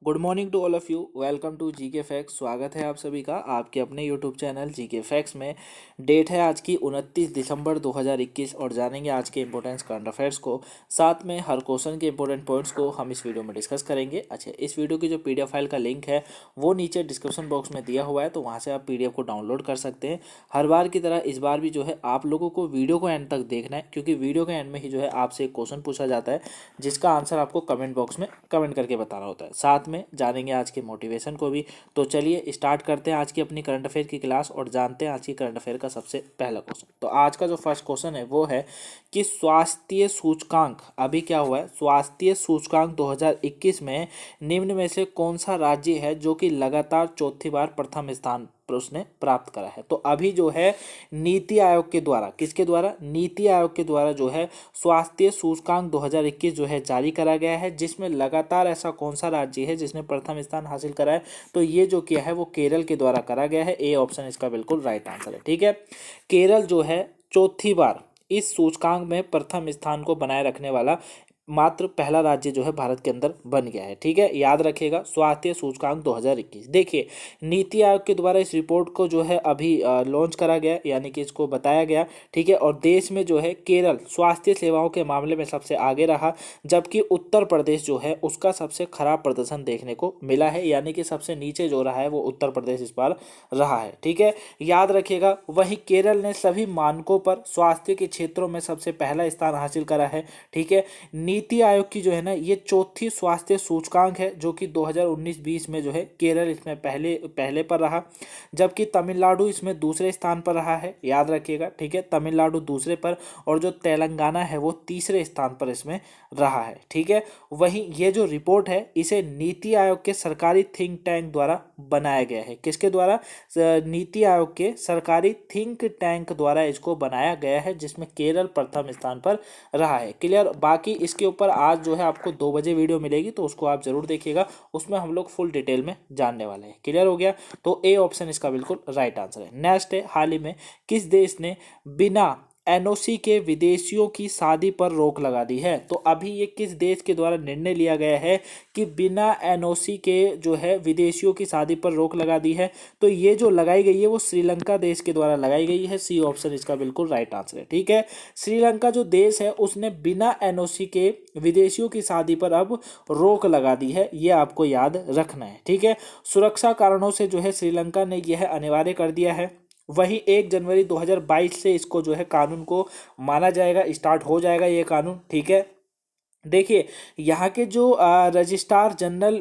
Good morning to all of you. Welcome to GK facts. स्वागत है आप सभी का आपके अपने यूट्यूब चैनल जीके फैक्ट्स में। डेट है आज की 29 दिसंबर 2021 और जानेंगे आज के इंपॉर्टेंट करंट अफेयर्स को। साथ में हर क्वेश्चन के इंपॉर्टेंट पॉइंट्स को हम इस वीडियो में डिस्कस करेंगे। अच्छा, इस वीडियो की जो पीडीएफ फाइल का लिंक है वो नीचे डिस्क्रिप्शन बॉक्स में दिया हुआ है, तो वहाँ से आप पीडीएफ को डाउनलोड कर सकते हैं। हर बार की तरह इस बार भी जो है आप लोगों को वीडियो को एंड तक देखना है, क्योंकि वीडियो के एंड में ही जो है आपसे एक क्वेश्चन पूछा जाता है जिसका आंसर आपको कमेंट बॉक्स में कमेंट करके बताना होता है। साथ में जानेंगे आज के मोटिवेशन को भी। तो चलिए स्टार्ट करते हैं आज की अपनी करंट अफेयर की क्लास और जानते हैं आज की करंट अफेयर का सबसे पहला क्वेश्चन। तो आज का जो फर्स्ट क्वेश्चन है वो है कि स्वास्थ्य सूचकांक अभी क्या हुआ है। स्वास्थ्य सूचकांक 2021 में निम्न में से कौन सा राज्य है जो कि लगातार चौथी बार प्रथम स्थान पर उसने प्राप्त करा है। तो अभी जो है नीति आयोग के द्वारा, किसके द्वारा, नीति आयोग के द्वारा जो है स्वास्थ्य सूचकांक 2021 जो है जारी करा गया है, जिसमें लगातार ऐसा कौन सा राज्य है जिसने प्रथम स्थान हासिल करा है। तो ये जो किया है वो केरल के द्वारा करा गया है। ए ऑप्शन इसका बिल्कुल राइट आंसर है। ठीक है, केरल जो है चौथी बार इस सूचकांक में प्रथम स्थान को बनाए रखने वाला मात्र पहला राज्य जो है भारत के अंदर बन गया है। ठीक है, याद रखिएगा स्वास्थ्य सूचकांक 2021। देखिए, नीति आयोग के द्वारा इस रिपोर्ट को जो है अभी लॉन्च करा गया, यानी कि इसको बताया गया। ठीक है, और देश में जो है केरल स्वास्थ्य सेवाओं के मामले में सबसे आगे रहा, जबकि उत्तर प्रदेश जो है उसका सबसे खराब प्रदर्शन देखने को मिला है, यानी कि सबसे नीचे जो रहा है वो उत्तर प्रदेश इस बार रहा है। ठीक है, याद रखिएगा। वहीं केरल ने सभी मानकों पर स्वास्थ्य के क्षेत्रों में सबसे पहला स्थान हासिल करा है। ठीक है, नीति आयोग की जो है ना ये चौथी स्वास्थ्य सूचकांक है, जो कि 2019-20 में जो है केरल इसमें पहले पर रहा, जबकि तमिलनाडु इसमें दूसरे स्थान पर रहा है। याद रखिएगा। ठीक है, तमिलनाडु दूसरे पर और जो तेलंगाना है वो तीसरे स्थान पर इसमें रहा है। ठीक है, वहीं ये जो रिपोर्ट है इसे नीति आयोग के सरकारी थिंक टैंक द्वारा बनाया गया है। किसके द्वारा? नीति आयोग के सरकारी थिंक टैंक द्वारा इसको बनाया गया है, जिसमें केरल प्रथम स्थान पर रहा है। क्लियर? बाकी इसके ऊपर आज जो है आपको 2 बजे वीडियो मिलेगी, तो उसको आप जरूर देखिएगा। उसमें हम लोग फुल डिटेल में जानने वाले हैं। क्लियर हो गया? तो ए ऑप्शन इसका बिल्कुल राइट आंसर है। नेक्स्ट है, हाल ही में किस देश ने बिना एनओसी के विदेशियों की शादी पर रोक लगा दी है। तो अभी ये किस देश के द्वारा निर्णय लिया गया है कि बिना एनओसी के जो है विदेशियों की शादी पर रोक लगा दी है। तो ये जो लगाई गई है वो श्रीलंका देश के द्वारा लगाई गई है। सी ऑप्शन इसका बिल्कुल राइट आंसर है। ठीक है, श्रीलंका जो देश है उसने बिना एनओसी के विदेशियों की शादी पर अब रोक लगा दी है, ये आपको याद रखना है। ठीक है, सुरक्षा कारणों से जो है श्रीलंका ने यह अनिवार्य कर दिया है। वही 1 जनवरी 2022 से इसको जो है कानून को माना जाएगा, स्टार्ट हो जाएगा ये कानून। ठीक है, देखिए यहाँ के जो रजिस्ट्रार जनरल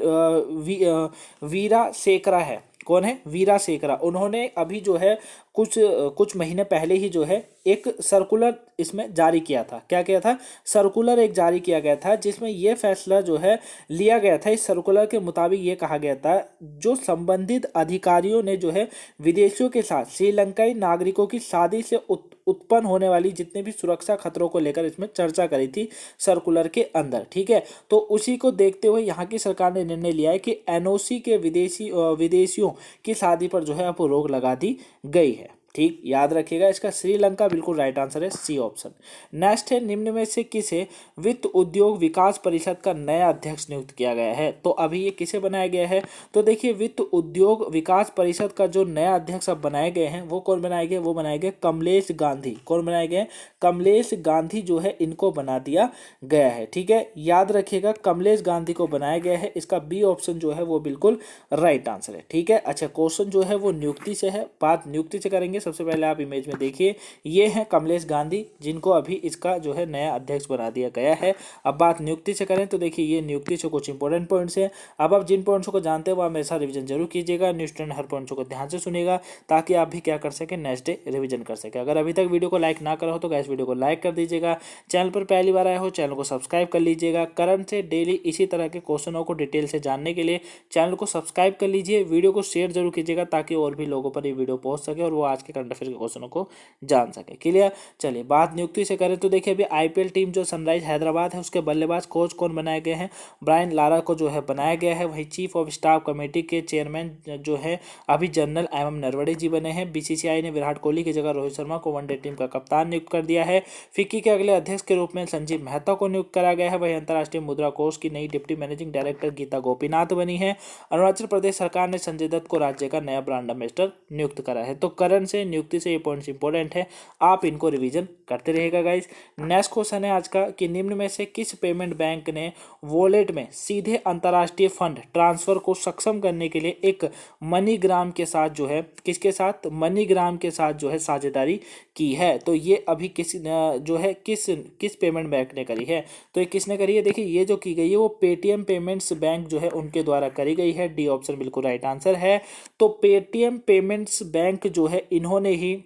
वीरा सेकरा है। कौन है? वीरा सेकरा। उन्होंने अभी जो है कुछ कुछ महीने पहले ही जो है एक सर्कुलर इसमें जारी किया था। क्या किया था? सर्कुलर एक जारी किया गया था, जिसमें यह फैसला जो है लिया गया था। इस सर्कुलर के मुताबिक ये कहा गया था, जो संबंधित अधिकारियों ने जो है विदेशियों के साथ श्रीलंकाई नागरिकों की शादी से उत्पन्न होने वाली जितने भी सुरक्षा खतरों को लेकर इसमें चर्चा करी थी सर्कुलर के अंदर। ठीक है, तो उसी को देखते हुए यहाँ की सरकार ने निर्णय लिया है कि एनओसी के विदेशियों की शादी पर जो है अब रोक लगा दी गई है। ठीक, याद रखिएगा। इसका श्रीलंका बिल्कुल राइट आंसर है, सी ऑप्शन। नेक्स्ट है, निम्न में से किसे वित्त उद्योग विकास परिषद का नया अध्यक्ष नियुक्त किया गया है। तो अभी ये किसे बनाया गया है? तो देखिए, वित्त उद्योग विकास परिषद का जो नया अध्यक्ष अब बनाए गए हैं वो कौन बनाए गए? वो बनाए गए कमलेश गांधी। कौन बनाए गए? कमलेश गांधी जो है इनको बना दिया गया है। ठीक है, याद रखिएगा, कमलेश गांधी को बनाया गया है। इसका बी ऑप्शन जो है वो बिल्कुल राइट आंसर है। ठीक है, अच्छा, क्वेश्चन जो है वो नियुक्ति से है। बात नियुक्ति से करेंगे। सबसे पहले आप इमेज में देखिए, ये हैं कमलेश गांधी, जिनको अभी इसका जो है नया अध्यक्ष बना दिया गया है। अब बात नियुक्ति से करें तो देखिए, ये नियुक्ति से कुछ इंपॉर्टेंट पॉइंट्स हैं। अब आप जिन पॉइंट्स को जानते हो आप मेरे साथ रिवीजन जरूर कीजिएगा। न्यू स्टूडेंट हर पॉइंट्स को ध्यान से सुनिएगा, ताकि आप भी क्या कर सके, नेक्स्ट डे रिवीजन कर सके। अगर अभी तक वीडियो को लाइक ना करा हो तो गैस वीडियो को लाइक कर दीजिएगा। चैनल पर पहली बार आए हो चैनल को सब्सक्राइब कर लीजिएगा। करंट से डेली इसी तरह के क्वेश्चनों को डिटेल से जानने के लिए चैनल को सब्सक्राइब कर लीजिए। वीडियो को शेयर जरूर कीजिएगा, ताकि और भी लोगों पर ये वीडियो पहुंच सके और वो आज के करंट अफेयर के क्वेश्चनों को जान सके। क्लियर। चलिए बात नियुक्ति से करें तो देखिए अभी आईपीएल टीम जो सनराइज हैदराबाद है उसके बल्लेबाज कोच कौन बनाए गए हैं, ब्रायन लारा को जो है बनाया गया है। वही चीफ ऑफ स्टाफ कमेटी के चेयरमैन जो है अभी जनरल एम नरवणे जी बने हैं। बीसीसीआई ने विराट कोहली की जगह रोहित शर्मा को वनडे टीम का कप्तान नियुक्त कर दिया है। फिक्की के अगले अध्यक्ष के रूप में संजीव मेहता को नियुक्त करा गया है। वही अंतर्राष्ट्रीय मुद्रा कोष की नई deputy managing director Gita Gopinath बनी है। अरुणाचल प्रदेश सरकार ने संजय दत्त को राज्य का नया ब्रांड एम्बेसडर नियुक्त करा है। तो करण से नियुक्ति से ये पॉइंट्स इंपॉर्टेंट है, आप इनको रिवीजन करते रहेगा गाइस। नेक्स्ट क्वेश्चन है आज का कि निम्न में से किस पेमेंट बैंक ने वॉलेट में सीधे अंतर्राष्ट्रीय फंड ट्रांसफर को सक्षम करने के लिए एक मनीग्राम के साथ जो है किसके साथ मनीग्राम के साथ जो है साझेदारी की है। तो ये अभी जो है किस पेमेंट बैंक ने करी है, तो ये किसने करी है, देखिए ये जो की गई है वो पेटीएम पेमेंट्स बैंक जो है उनके द्वारा करी गई है। डी ऑप्शन बिल्कुल राइट आंसर है। तो पेटीएम पेमेंट्स बैंक जो है इन्होंने ही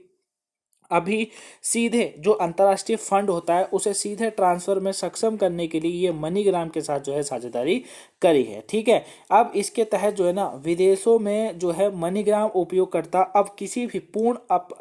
अभी सीधे जो अंतर्राष्ट्रीय फंड होता है उसे सीधे ट्रांसफर में सक्षम करने के लिए ये मनीग्राम के साथ जो है साझेदारी करी है। ठीक है। अब इसके तहत जो है ना विदेशों में जो है मनीग्राम उपयोगकर्ता अब किसी भी पूर्ण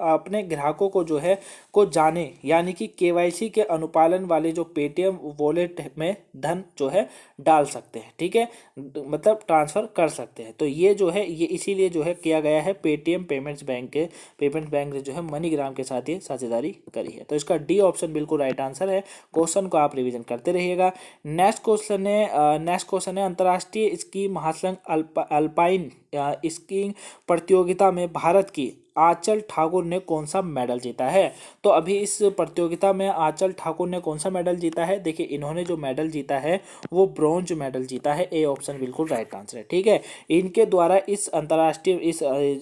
अपने ग्राहकों को जो है को जाने यानी कि केवाईसी के अनुपालन वाले जो पेटीएम वॉलेट में धन जो है डाल सकते हैं। ठीक है, मतलब ट्रांसफर कर सकते हैं। तो ये जो है ये इसीलिए जो है किया गया है, पेटीएम पेमेंट बैंक ने जो है मनीग्राम के साथ ये साझेदारी करी है। तो इसका डी ऑप्शन बिल्कुल राइट आंसर है। क्वेश्चन को आप रिवीजन करते रहिएगा। नेक्स्ट क्वेश्चन है अंतर्राष्ट्रीय स्की महासंघ अल्पाइन स्कीइंग प्रतियोगिता में भारत की आंचल ठाकुर ने कौन सा मेडल जीता है। तो अभी इस प्रतियोगिता में आंचल ठाकुर ने कौन सा मेडल जीता है, देखिए इन्होंने जो मेडल जीता है वो ब्रॉन्ज मेडल जीता है। ए ऑप्शन बिल्कुल राइट आंसर है। ठीक है, इनके द्वारा इस अंतर्राष्ट्रीय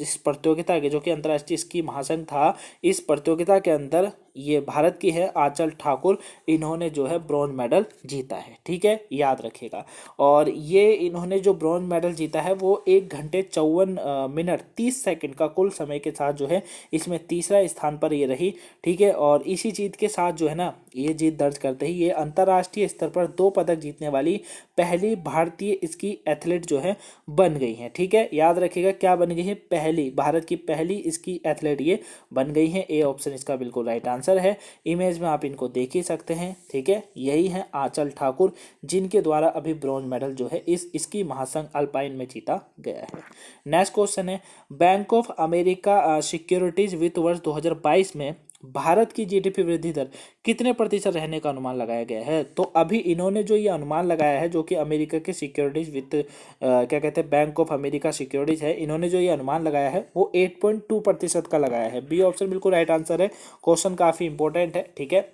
इस प्रतियोगिता के जो कि अंतर्राष्ट्रीय स्की महासंघ था, इस प्रतियोगिता के अंदर ये भारत की है आंचल ठाकुर, इन्होंने जो है ब्रॉन्ज मेडल जीता है। ठीक है, याद रखिएगा। और ये इन्होंने जो ब्रॉन्ज मेडल जीता है वो 1 घंटे 54 मिनट 30 सेकंड का कुल समय के साथ जो है इसमें तीसरा स्थान पर ये रही। ठीक है, और इसी जीत के साथ जो है ना ये जीत दर्ज करते ही ये अंतर्राष्ट्रीय स्तर पर 2 पदक जीतने वाली पहली भारतीय स्की एथलीट जो है बन गई हैं। ठीक है, याद रखिएगा क्या बन गई है, पहली भारत की पहली स्की एथलीट ये बन गई है। ए ऑप्शन इसका बिल्कुल राइट आंसर है। इमेज में आप इनको देख ही सकते हैं। ठीक है, यही है आंचल ठाकुर जिनके द्वारा अभी ब्रॉन्ज मेडल जो है इस स्की महासंघ अल्पाइन में जीता गया है। नेक्स्ट क्वेश्चन है बैंक ऑफ अमेरिका सिक्योरिटीज वित्त वर्ष 2022 में भारत की जीडीपी वृद्धि दर कितने प्रतिशत रहने का अनुमान लगाया गया है। तो अभी इन्होंने जो ये अनुमान लगाया है जो कि अमेरिका के सिक्योरिटीज वित्त क्या कहते हैं बैंक ऑफ अमेरिका सिक्योरिटीज है, इन्होंने जो ये अनुमान लगाया है वो 8.2% का लगाया है। बी ऑप्शन बिल्कुल राइट आंसर है। क्वेश्चन काफी इंपॉर्टेंट है। ठीक है,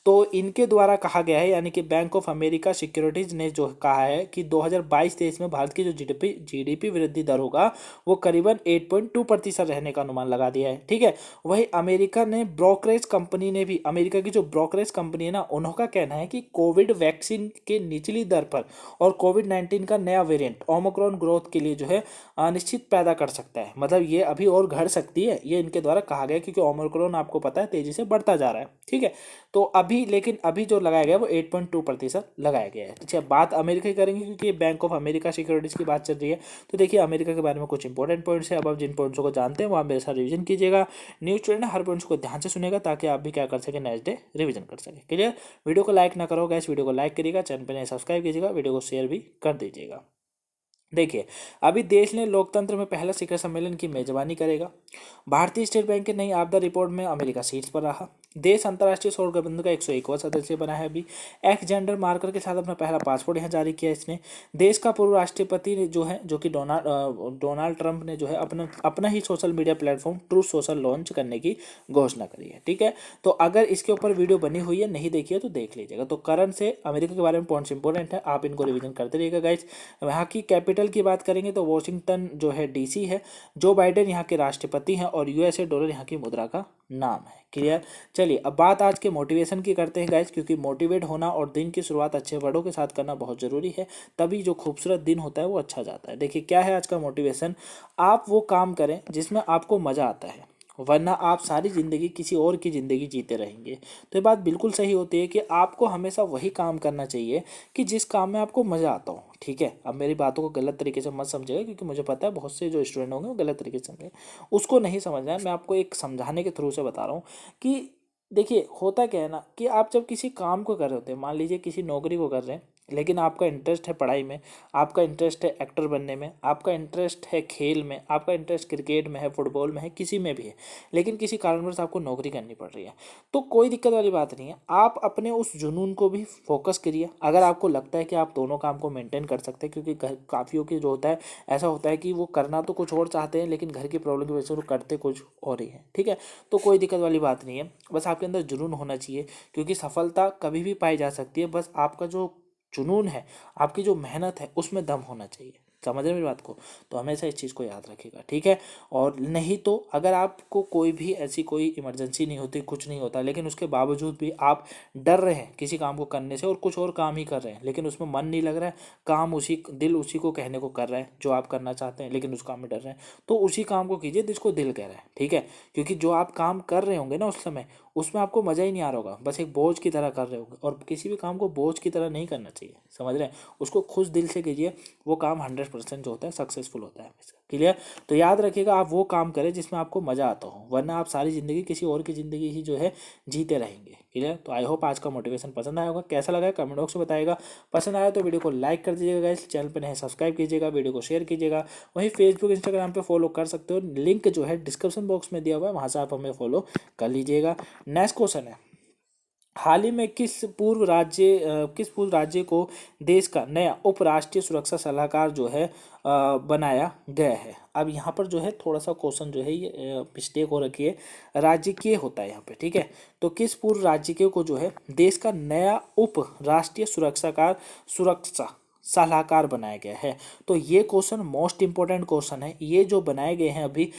तो इनके द्वारा कहा गया है यानी कि बैंक ऑफ अमेरिका सिक्योरिटीज ने जो कहा है कि 2022-23 में भारत की जो जीडीपी वृद्धि दर होगा वो करीबन 8.2% रहने का अनुमान लगा दिया है। ठीक है, वही अमेरिका ने ब्रोकरेज कंपनी ने भी, अमेरिका की जो ब्रोकरेज कंपनी है ना, उनका कहना है कि कोविड वैक्सीन के निचली दर पर और कोविड-19 का नया वेरिएंट ओमिक्रॉन ग्रोथ के लिए जो है अनिश्चित पैदा कर सकता है। मतलब ये अभी और घट सकती है, ये इनके द्वारा कहा गया क्योंकि ओमिक्रॉन आपको पता है तेजी से बढ़ता जा रहा है। ठीक है, तो लेकिन अभी जो लगाया गया वो 8.2% लगाया गया है। अच्छा, बात अमेरिका की करेंगे क्योंकि बैंक ऑफ अमेरिका सिक्योरिटीज की बात चल रही है। तो देखिए अमेरिका के बारे में कुछ इंपॉर्टेंट पॉइंट्स है। अब आप जिन पॉइंट्स को जानते हैं वो आप मेरे साथ रिवीजन कीजिएगा। न्यूज स्टूडेंट हर पॉइंट्स को ध्यान से सुनेगा ताकि आप भी क्या कर सके, नेक्स्ट डे रिवीजन कर सके। क्लियर। वीडियो को लाइक ना करो गाइस, वीडियो को लाइक करिएगा, चैनल पर नए सब्सक्राइब कीजिएगा, वीडियो को शेयर भी कर दीजिएगा। देखिए अभी देश ने लोकतंत्र में पहला शिखर सम्मेलन की मेजबानी करेगा। भारतीय स्टेट बैंक की नई आपदा रिपोर्ट में अमेरिका शीर्ष पर रहा। देश अंतर्राष्ट्रीय सौर गठबंधन का 101वां सदस्य बना है। अभी एक्स जेंडर मार्कर के साथ अपना पहला पासपोर्ट यहाँ जारी किया इसने। देश का पूर्व राष्ट्रपति जो है जो कि डोनाल्ड ट्रंप ने जो है अपना ही social media platform truth social launch करने की घोषणा करी है। ठीक है, तो अगर इसके ऊपर वीडियो बनी हुई है, नहीं देखी है तो देख लीजिएगा। तो करंट से अमेरिका के बारे में पॉइंट्स इंपॉर्टेंट है, आप इनको रिविजन करते रहिएगा गाइज। यहाँ की कैपिटल की बात करेंगे तो वॉशिंगटन जो है डीसी है। जो बाइडेन यहाँ के राष्ट्रपति हैं और यूएसए डॉलर यहाँ की मुद्रा का नाम है। क्लियर। चलिए अब बात आज के मोटिवेशन की करते हैं गाइज, क्योंकि मोटिवेट होना और दिन की शुरुआत अच्छे वर्डों के साथ करना बहुत जरूरी है, तभी जो खूबसूरत दिन होता है वो अच्छा जाता है। देखिए क्या है आज का मोटिवेशन, आप वो काम करें जिसमें आपको मजा आता है वरना आप सारी ज़िंदगी किसी और की ज़िंदगी जीते रहेंगे। तो ये बात बिल्कुल सही होती है कि आपको हमेशा वही काम करना चाहिए कि जिस काम में आपको मज़ा आता हो। ठीक है, अब मेरी बातों को गलत तरीके से मत समझिएगा, क्योंकि मुझे पता है बहुत से जो स्टूडेंट होंगे वो गलत तरीके से समझेंगे। उसको नहीं समझना है, मैं आपको एक समझाने के थ्रू से बता रहा हूँ कि देखिए होता क्या है ना कि आप जब किसी काम को कर रहे होते हैं, मान लीजिए किसी नौकरी को कर रहे हैं, लेकिन आपका इंटरेस्ट है पढ़ाई में, आपका इंटरेस्ट है एक्टर बनने में, आपका इंटरेस्ट है खेल में, आपका इंटरेस्ट क्रिकेट में है, फुटबॉल में है, किसी में भी है, लेकिन किसी कारणवश आपको नौकरी करनी पड़ रही है, तो कोई दिक्कत वाली बात नहीं है। आप अपने उस जुनून को भी फोकस करिए। अगर आपको लगता है कि आप दोनों काम को मेंटेन कर सकते हैं, क्योंकि घर काफ़ियों की जो होता है, ऐसा होता है कि वो करना तो कुछ और चाहते हैं लेकिन घर की प्रॉब्लम की वजह से वो करते कुछ और ही है। ठीक है, तो कोई दिक्कत वाली बात नहीं है, बस आपके अंदर जुनून होना चाहिए, क्योंकि सफलता कभी भी पाई जा सकती है, बस आपका जो जुनून है, आपकी जो मेहनत है, उसमें दम होना चाहिए। समझ रहे मेरी बात को? तो हमेशा इस चीज़ को याद रखिएगा, ठीक है। और नहीं तो अगर आपको कोई भी ऐसी कोई इमरजेंसी नहीं होती, कुछ नहीं होता, लेकिन उसके बावजूद भी आप डर रहे हैं किसी काम को करने से और कुछ और काम ही कर रहे हैं, लेकिन उसमें मन नहीं लग रहा है, काम उसी दिल उसी को कहने को कर रहा है जो आप करना चाहते हैं, लेकिन उस काम में डर रहे हैं, तो उसी काम को कीजिए जिसको दिल कह रहा है। ठीक है, क्योंकि जो आप काम कर रहे होंगे ना उस समय, उसमें आपको मज़ा ही नहीं आ रहा होगा, बस एक बोझ की तरह कर रहे होंगे, और किसी भी काम को बोझ की तरह नहीं करना चाहिए। समझ रहे हैं? उसको खुश दिल से कीजिए, वो काम 100% जो होता है सक्सेसफुल होता है हमेशा। क्लियर? तो याद रखिएगा, आप वो काम करें जिसमें आपको मज़ा आता हो, वरना आप सारी ज़िंदगी किसी और की ज़िंदगी ही जो है जीते रहेंगे। क्लियर? तो आई होप आज का मोटिवेशन पसंद आया होगा। कैसा लगा कमेंट बॉक्स में बताइएगा। पसंद आया तो वीडियो को लाइक कर दीजिएगा गाइस, चैनल पर नए सब्सक्राइब कीजिएगा, वीडियो को शेयर कीजिएगा। वहीं फेसबुक इंस्टाग्राम पे फॉलो कर सकते हो, लिंक जो है डिस्क्रिप्शन बॉक्स में दिया हुआ है, वहाँ से आप हमें फॉलो कर लीजिएगा। नेक्स्ट क्वेश्चन है, हाल ही में किस पूर्व राज्य को देश का नया उपराष्ट्रीय सुरक्षा सलाहकार जो है बनाया गया है? अब यहाँ पर जो है थोड़ा सा क्वेश्चन जो है ये मिस्टेक हो रखी है, राजकीय होता है यहाँ पे। ठीक है, तो किस पूर्व राज्य को जो है देश का नया उप राष्ट्रीय सुरक्षा सलाहकार बनाया गया है? तो ये क्वेश्चन मोस्ट इंपॉर्टेंट क्वेश्चन है। ये जो बनाए गए हैं अभी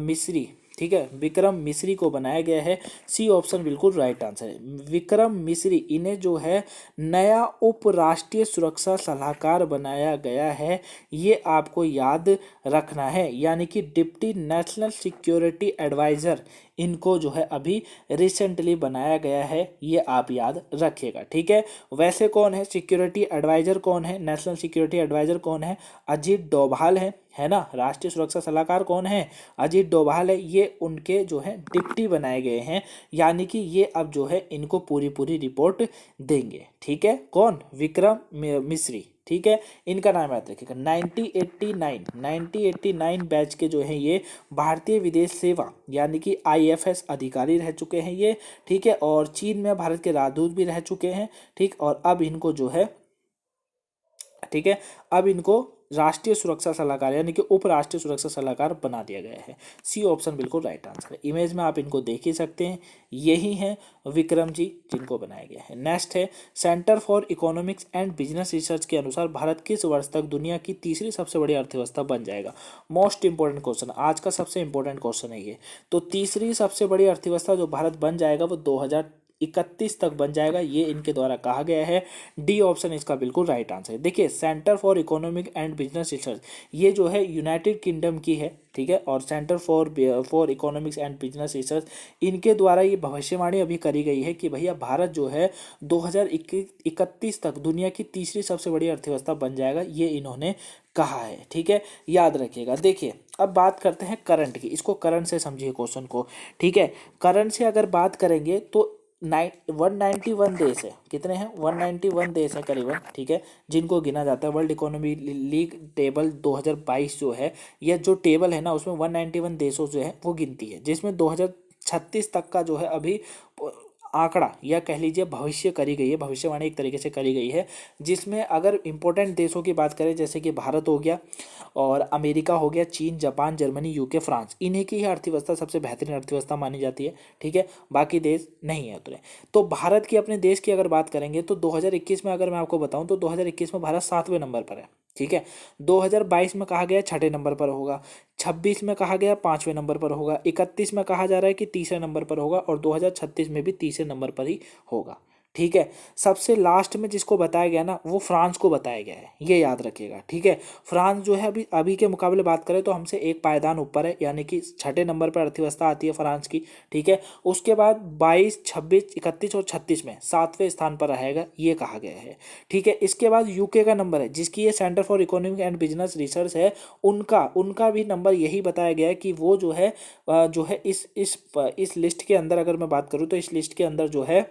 मिस्री, ठीक है, विक्रम मिस्री को बनाया गया है। सी ऑप्शन बिल्कुल राइट आंसर है, विक्रम मिस्री। इन्हें जो है नया उप राष्ट्रीय सुरक्षा सलाहकार बनाया गया है, ये आपको याद रखना है, यानी कि डिप्टी नेशनल सिक्योरिटी एडवाइजर इनको जो है अभी रिसेंटली बनाया गया है, ये आप याद रखिएगा। ठीक है, वैसे कौन है सिक्योरिटी एडवाइजर, कौन है नेशनल सिक्योरिटी एडवाइजर, कौन है? अजीत डोभाल है ना। राष्ट्रीय सुरक्षा सलाहकार कौन है? अजीत डोभाल है। ये उनके जो है डिप्टी बनाए गए हैं, यानी कि ये अब जो है इनको पूरी रिपोर्ट देंगे। ठीक है, कौन? विक्रम मिस्री। ठीक है, इनका नाम याद रखिएगा। 1989 बैच के जो हैं ये भारतीय विदेश सेवा यानी कि IFS अधिकारी रह चुके हैं ये। ठीक है, और चीन में भारत के राजदूत भी रह चुके हैं। ठीक, और अब इनको जो है, ठीक है, अब इनको राष्ट्रीय सुरक्षा सलाहकार यानी कि उप राष्ट्रीय सुरक्षा सलाहकार बना दिया गया है। सी ऑप्शन बिल्कुल राइट आंसर है। इमेज में आप इनको देख ही सकते हैं, यही हैं विक्रम जी जिनको बनाया गया है। नेक्स्ट है, centre for economics and business research के अनुसार भारत किस वर्ष तक दुनिया की तीसरी सबसे बड़ी अर्थव्यवस्था बन जाएगा? मोस्ट इंपॉर्टेंट क्वेश्चन, आज का सबसे इंपॉर्टेंट क्वेश्चन है ये। तो तीसरी सबसे बड़ी अर्थव्यवस्था जो भारत बन जाएगा वो 2031 तक बन जाएगा, ये इनके द्वारा कहा गया है। डी ऑप्शन इसका बिल्कुल राइट आंसर है। देखिए, centre for economic and business research ये जो है यूनाइटेड किंगडम की है। ठीक है, और centre for economics and business research, इनके द्वारा ये भविष्यवाणी अभी करी गई है कि भैया भारत जो है 2031 तक दुनिया की तीसरी सबसे बड़ी अर्थव्यवस्था बन जाएगा, ये इन्होंने कहा है। ठीक है, याद रखिएगा। देखिए, अब बात करते हैं करंट की, इसको करंट से समझिए क्वेश्चन को। ठीक है, करंट से अगर बात करेंगे तो 191 देश है। कितने हैं? 191 देश हैं करीबन। ठीक है, जिनको गिना जाता है। वर्ल्ड इकोनॉमी लीग टेबल 2022 जो है, यह जो टेबल है ना, उसमें 191 देशों जो है वो गिनती है, जिसमें 2036 तक का जो है अभी आंकड़ा या कह लीजिए भविष्य करी गई है, भविष्यवाणी एक तरीके से करी गई है, जिसमें अगर इंपॉर्टेंट देशों की बात करें जैसे कि भारत हो गया और अमेरिका हो गया, चीन, जापान, जर्मनी, UK, फ्रांस, इन्हीं की ही अर्थव्यवस्था सबसे बेहतरीन अर्थव्यवस्था मानी जाती है। ठीक है, बाकी देश नहीं है उतरे। तो भारत की, अपने देश की अगर बात करेंगे तो 2021 में अगर मैं आपको बताऊं तो 2021 में भारत 7वें नंबर पर है। ठीक है, 2022 में कहा गया 6ठे नंबर पर होगा, 26 में कहा गया 5वें नंबर पर होगा, 31 में कहा जा रहा है कि तीसरे नंबर पर होगा, और 2036 में भी तीसरे नंबर पर ही होगा। ठीक है। सबसे लास्ट में जिसको बताया गया ना वो फ्रांस को बताया गया है, ये याद रखिएगा, ठीक है। फ्रांस जो है अभी अभी के मुकाबले बात करें तो हमसे एक पायदान ऊपर है, यानी कि छठे नंबर पर अर्थव्यवस्था आती है फ्रांस की, ठीक है। उसके बाद 22, 26, 31 और 36 में सातवें स्थान पर रहेगा, ये कहा गया है, ठीक है। इसके बाद यूके का नंबर है, जिसकी ये centre for economic and business research है, उनका उनका भी नंबर यही बताया गया है कि वो जो है इस लिस्ट के अंदर, अगर मैं बात करूँ तो इस लिस्ट के अंदर जो है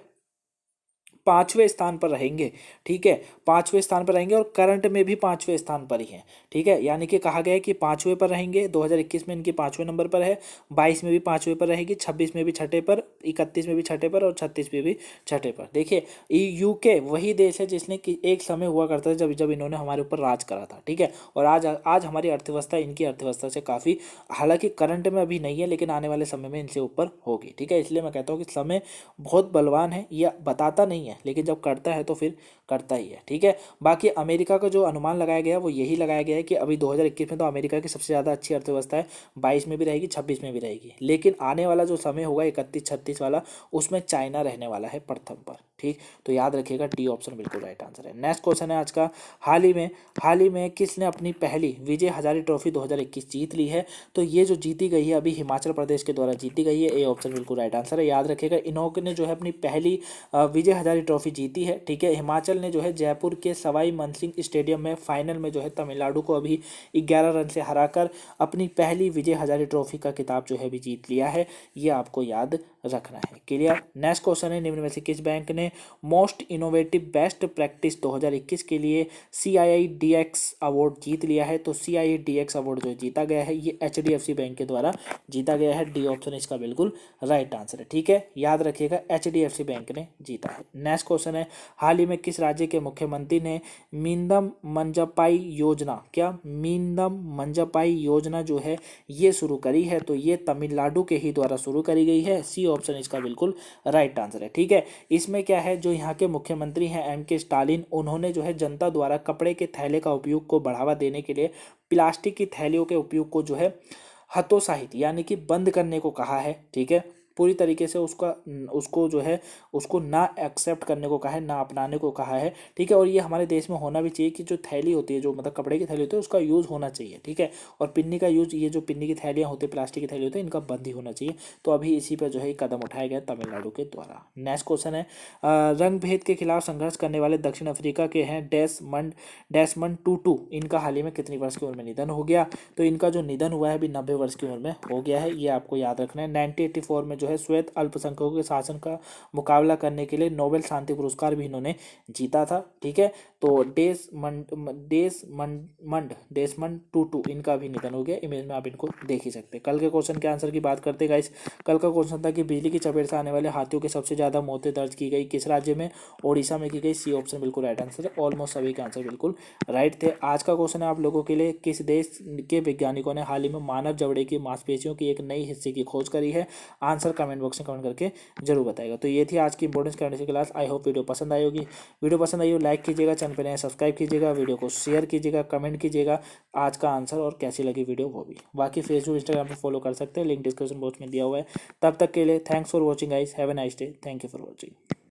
पांचवें स्थान पर रहेंगे, ठीक है। पांचवें स्थान पर रहेंगे और करंट में भी पांचवें स्थान पर ही हैं, ठीक है। यानी कि कहा गया है कि पांचवें पर रहेंगे, 2021 में इनके पांचवें नंबर पर है, 22 में भी पांचवें पर रहेगी, 26 में भी छठे पर, 31 में भी छठे पर और 36 में भी छठे पर। देखिए, यूके वही देश है जिसने कि एक समय हुआ करता था जब जब इन्होंने हमारे ऊपर राज करा था, ठीक है। और आज आज हमारी अर्थव्यवस्था इनकी अर्थव्यवस्था से काफ़ी, हालांकि करंट में अभी नहीं है लेकिन आने वाले समय में इनसे ऊपर होगी, ठीक है। इसलिए मैं कहता हूँ कि समय बहुत बलवान है, यह बताता नहीं है लेकिन जब करता है तो फिर करता ही है, ठीक है। बाकी अमेरिका का जो अनुमान लगाया गया है वो यही लगाया गया है कि अभी 2021 में तो अमेरिका की सबसे ज़्यादा अच्छी अर्थव्यवस्था है, 22 में भी रहेगी, 26 में भी रहेगी, लेकिन आने वाला जो समय होगा 31-36 वाला, उसमें चाइना रहने वाला है प्रथम पर, ठीक। तो याद रखिएगा, डी ऑप्शन बिल्कुल राइट आंसर है। नेक्स्ट क्वेश्चन है आज का, हाल ही में किसने अपनी पहली विजय हजारे ट्रॉफी 2021 जीत ली है? तो ये जो जीती गई है अभी हिमाचल प्रदेश के द्वारा जीती गई है, ए ऑप्शन बिल्कुल राइट आंसर है। याद रखिएगा, इन्होंने जो है अपनी पहली विजय हजारे ट्रॉफी जीती है, ठीक है। हिमाचल ने जो है जयपुर के सवाई मानसिंह स्टेडियम में फाइनल में जो है तमिलनाडु को अभी 11 रन से हराकर अपनी पहली विजय हजारे ट्रॉफी का खिताब जो है अभी जीत लिया है, ये आपको याद रखना है। क्लियर। नेक्स्ट क्वेश्चन है, निम्न में से किस बैंक ने मोस्ट इनोवेटिव बेस्ट प्रैक्टिस 2021 के लिए CII-DX अवार्ड जीत लिया है? तो CII-DX अवार्ड जो जीता गया है ये HDFC बैंक के द्वारा जीता गया है, डी ऑप्शन इसका बिल्कुल राइट आंसर है, ठीक है। याद रखिएगा, HDFC बैंक ने जीता है। नेक्स्ट क्वेश्चन है, हाल ही में किस राज्य के मुख्यमंत्री ने मीनदम मंजपाई योजना, क्या मीनदम मंजपाई योजना जो है ये शुरू करी है? तो ये तमिलनाडु के ही द्वारा शुरू करी गई है, सी ऑप्शन इसका बिल्कुल राइट आंसर है, ठीक है। इसमें क्या है, जो यहाँ के मुख्यमंत्री हैं MK स्टालिन, उन्होंने जो है जनता द्वारा कपड़े के थैले का उपयोग को बढ़ावा देने के लिए प्लास्टिक की थैलियों के उपयोग को जो है हतोत्साहित यानी कि बंद करने को कहा है, ठीक है। पूरी तरीके से उसको जो है उसको ना एक्सेप्ट करने को कहा है, ना अपनाने को कहा है, ठीक है। और ये हमारे देश में होना भी चाहिए कि जो थैली होती है, जो मतलब कपड़े की थैली होती है, उसका यूज़ होना चाहिए, ठीक है। और पिन्नी का यूज़, ये जो पिन्नी की थैलियाँ होती है, प्लास्टिक की थैली होती है, इनका बंद ही होना चाहिए। तो अभी इसी पर जो है कदम उठाया गया तमिलनाडु के द्वारा। नेक्स्ट क्वेश्चन है, रंग भेद के खिलाफ संघर्ष करने वाले दक्षिण अफ्रीका के हैं डेसमंड टूटू, इनका हाल ही में कितनी वर्ष की उम्र में निधन हो गया? तो इनका जो निधन हुआ है अभी 90 वर्ष की उम्र में हो गया है, ये आपको याद रखना है। 1984 में जो है श्वेत अल्पसंख्यकों के शासन का मुकाबला करने के लिए नोबेल शांति पुरस्कार भी इन्होंने जीता था, ठीक है। तो डेसमंड टूटू इनका भी निधन हो गया, इमेज में आप इनको देख ही सकते हैं। कल के क्वेश्चन के आंसर की बात करते गाइस, कल का क्वेश्चन था कि बिजली की चपेट से आने वाले हाथियों की सबसे ज्यादा मौतें दर्ज की गई किस राज्य में? ओडिशा में की गई, सी ऑप्शन बिल्कुल राइट आंसर है। ऑलमोस्ट सभी के आंसर बिल्कुल राइट थे। आज का क्वेश्चन है आप लोगों के लिए, किस देश के वैज्ञानिकों ने हाल ही में मानव जबड़े की मांसपेशियों की एक नई हिस्से की खोज करी है? आंसर कमेंट बॉक्स में कमेंट करके जरूर बताएगा। तो ये थी आज की इंपॉर्टेंस करने की क्लास। आई होप वीडियो पसंद आई होगी। वीडियो पसंद आई हो लाइक कीजिएगा, चैनल पर नए सब्सक्राइब कीजिएगा, वीडियो को शेयर कीजिएगा, कमेंट कीजिएगा आज का आंसर और कैसी लगी वीडियो वो भी। बाकी फेसबुक इंस्टाग्राम पर फॉलो कर सकते हैं, लिंक डिस्क्रिप्शन बॉक्स में दिया हुआ है। तब तक के लिए thanks for watching guys, have a nice day, thank you for watching.